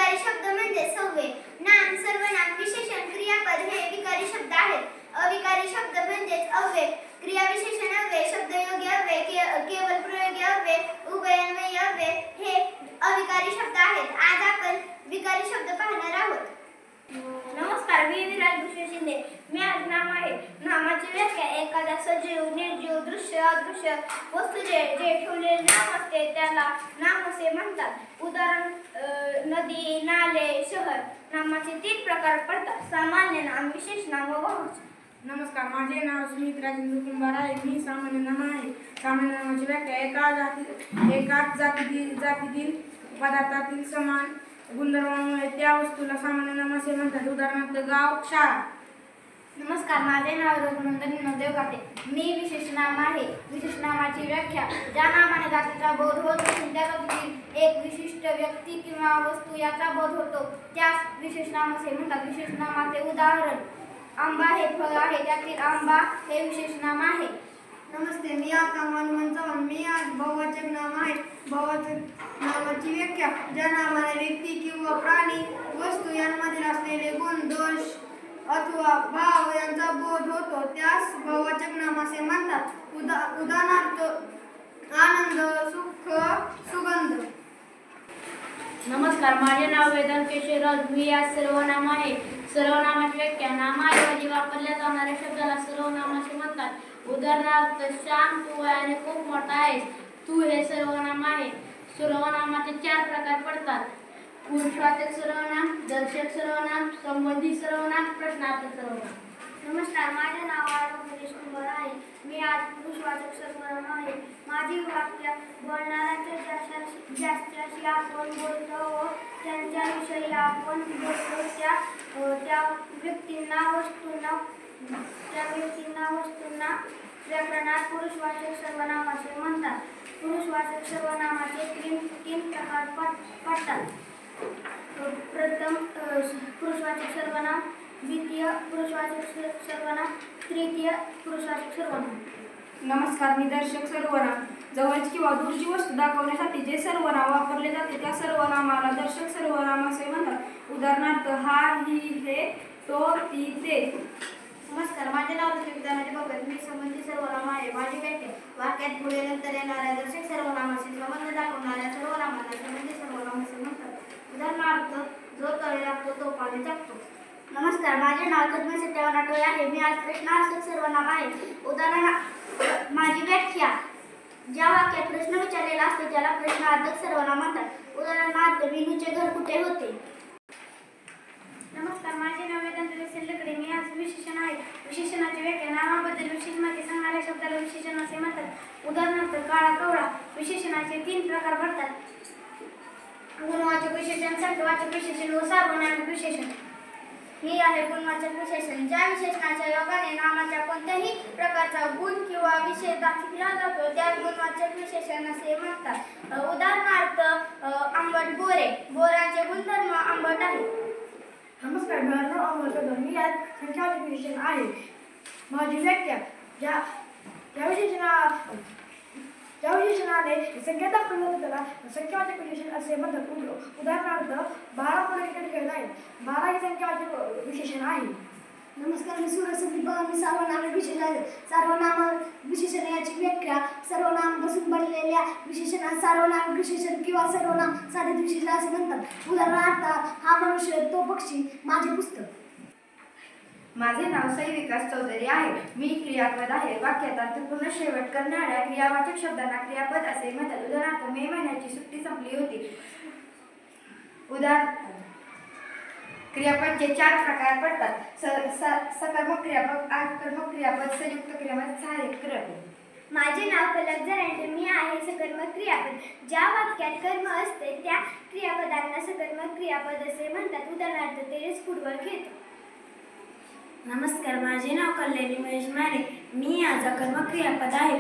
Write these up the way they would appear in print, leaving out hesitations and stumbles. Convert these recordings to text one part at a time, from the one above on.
विकारी शब्द म्हणजे सव्वे. नाम, सर्वनाम, विशेषण, क्रियापद हे विकारी शब्द आहेत. अविकारी शब्द म्हणजेच अव्यय. क्रियाविशेषण अव्यय, शब्दयोगी अव्यय, केवल प्रयोगी अव्यय, उभयान्वयी अव्यय हे अविकारी शब्द आहेत. आज आपण विकारी शब्द पाहणार आहोत. नमस्कार, मी विराज भूषण शिंदे. मी आज नाम आहे. नामाची व्याख्या एखाद्या सजीव, निर्जीव, दृश्य, अदृश्य वस्तू जे ठेवलेले नाम असते त्याला नाम असे म्हणतात. उदाहरण नदी, नाले, शहर. नामाचे 3 प्रकार पडतात: सामान्य नाम, विशेष नाम व वाहक. नमस्कार, माझे नाव सुमित राजेंद्र कुंभार आहे. मी सामान्य नाम आहे. सामान्य नामाची व्याख्या एकाच जातीतील पदार्थातील समान गुणधर्मामुळे त्या वस्तूला सामान्य नाम असे म्हणतात. उदाहरणार्थ गाव, शाळा. नमस्कार, माझे नाव रघुनंदन देवगाते. मी विशेष नाम आहे. विशेष नामाची व्याख्या ज्या नामाने जातीचा बोध होत असून त्या जातीतील एक विशिष्ट व्यक्ती किंवा वस्तू याचा बोध होतो त्यास विशेष नाम असे म्हणतात. विशेष नामाचे उदाहरण आंबा हे फळ आहे, त्यातील आंबा हे विशेष नाम आहे. नमस्ते, मी हनुमान चव्हाण. मी आज बहुवाचक नाम आहे. बहुवाचक नामाची व्याख्या ज्या नामाने व्यक्ती किंवा प्राणी, वस्तू यांमधील असलेले गुण, दोष अथवा भाव यांचा बोध होतो त्यास बहुवाचक नाम असे म्हणतात. उदाहरणार्थ आनंद, सुख, सुगंध. नमस्कार, माझे नाव वेदांत केशवराज. मी आज सर्वनाम आहे. सर्वनामाची व्याख्या नामाऐवजी वापरल्या जाणाऱ्या शब्दाला सर्वनाम असे म्हणतात. उदाहरणार्थ श्याम, तू वयाने खूप मोठा आहेस. तू हे सर्वनाम आहे. सर्वनामाचे 4 प्रकार पडतात: पुरुषवाचक सर्वनाम, दर्शक सर्वनाम, संबंधी सर्वनाम, प्रश्नार्थक सर्वनाम. नमस्कार, माझे नाव रघुनंदन कुंभार आहे. मी आज पुरुषवाचक सर्वनाम आहे. माझी वाक्य बोलणाऱ्याच्या ज्याच्याशी आपण बोलतो व त्यांच्याविषयी आपण बोलतो त्या व्यक्तींना वस्तूंना व्याकरणात पुरुषवाचक सर्वनाम असे म्हणतात. पुरुषवाचक सर्वनामाचे 3 प्रकार पडतात. प्रथम पुरुषवाचक सर्वनाम, द्वितीय पुरुषवाचक सर्वनाम, तृतीय पुरुषवाचक सर्वनाम. नमस्कार, मी दर्शक सर्वनाम. जवळची किंवा दूरची वस्तू दाखवण्यासाठी जे सर्वनाम वापरले जाते त्या सर्वनामाला दर्शक सर्वनाम असे म्हणतात. उदाहरणार्थ हा, ही, हे, तो, ती, ते. नमस्कार, माझे नाव विद्यार्थी भगत. मी संबंधी सर्वनाम आहे. माझी व्याख्या वाक्यात पुढे नंतर येणाऱ्या दर्शक सर्वनामाशी संबंध दाखवणाऱ्या सर्वनामाला संबंधी सर्वनाम असे म्हणतात. उदाहरणार्थ जो तळे लागतो तो पाणी टाकतो. नमस्कार, माझे नाव तन्मय सत्यवान आठवले आहे. मी आज प्रश्नार्थक सर्वनाम आहे. उदाहरणार्थ माझी व्याख्या ज्या वाक्यात प्रश्न विचारलेला असतो त्याला प्रश्नार्थक सर्वनाम म्हणतात. उदाहरणार्थ विनूचे घर कुठे होते. नमस्कार, माझे नाव वेदांत लकडे. मी आज विशेषण आहे. विशेषणाची व्याख्या नामाबद्दल विशेष माहिती सांगणाऱ्या शब्दाला विशेषण असे म्हणतात. उदाहरणार्थ काळा, कवळा. विशेषणाचे 3 प्रकार पडतात: गुणवाचक विशेषण, शब्दवाचक विशेषण व सार्वनामिक विशेषण. ही आहे गुणवाचक विशेषण. ज्या विशेषणाच्या योगाने नामाच्या कोणत्याही प्रकारचा गुण किंवा विशेष दाखविला जातो त्यास गुणवाचक विशेषण असे म्हणतात. उदाहरणार्थ आंबट बोरे. बोराचे गुणधर्म आंबट आहे. नमस्कार, माझे नाव अमोल कदम. मी आज संख्यावाचक विशेषण आहे. माझी व्याख्या ज्या विशेषणाने संख्या दाखवली जाते त्याला संख्यावाचक विशेषण असे म्हणतात. उदाहरणार्थ 12 मुलं क्रिकेट खेळत आहेत. 12 हे संख्यावाचक विशेषण आहे. नमस्कार, मी सूरज संदीप. मी सार्वनामिक विशेषण आहे. सार्वनाम विशेषण याची व्याख्या सर्वनाम बसून बनलेल्या विशेषणास सार्वनामिक विशेषण किंवा सर्वनाम साधित विशेषण असे म्हणतात. उदाहरणार्थ हा मनुष्य, तो पक्षी, माझे पुस्तक. माझे नाव सई विकास चौधरी आहे. मी क्रियापद आहे. वाक्यात अर्थपूर्ण शेवट करणाऱ्या क्रियावाचक शब्दांना क्रियापद असे म्हणतात. उदाहरणार्थ मे महिन्याची सुट्टी संपली होती. क्रियापदचे 4 प्रकार पडतात: सकर्मक क्रियापद, आकर्मक क्रियापद, संयुक्त क्रियापद, सहाय्यक क्रियापद. माझे नाव पलक जरांगे. मी आहे सकर्मक क्रियापद. ज्या वाक्यात कर्म असते त्या क्रियापदांना सकर्मक क्रियापद असे म्हणतात. उदाहरणार्थ तेरेस फुटबॉल खेळतो. नमस्कार, माझे नाव कल्याणी महेश माने. मी आज अकर्मक क्रियापद आहे.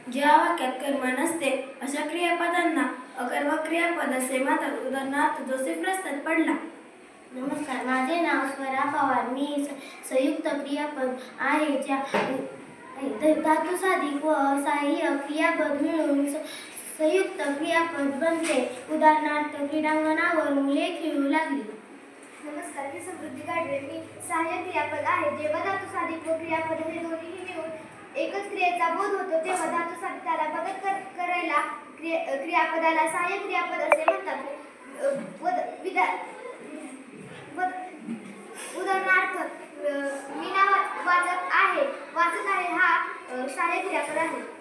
ज्या वाक्यात कर्म नसते अशा क्रियापदांना अकर्मक क्रियापद असे म्हणतात. उदाहरणार्थ जोसेफ रस्त्यात पडला. नमस्कार, माझे नाव स्वरा पवार. मी संयुक्त क्रियापद आहे. ज्या धातुसाधिक व सहाय्यक क्रियापद मिळून संयुक्त क्रियापद बनते. उदाहरणार्थ क्रीडांगणावर मुले खेळू लागली. नमस्कार, मी समृद्धी गाडवे. मी सहाय्यक क्रियापद आहे. जेव्हा धातू साधित व क्रियापद हे दोन्हीही मिळून एकच क्रियेचा बोध होतो तेव्हा धातू साधिताला मदत करायला क्रियापदाला सहाय्यक क्रियापद असे म्हणतात. उदाहरणार्थ मीना वाचत आहे. वाचत आहे हा सहाय्यक क्रियापद आहे.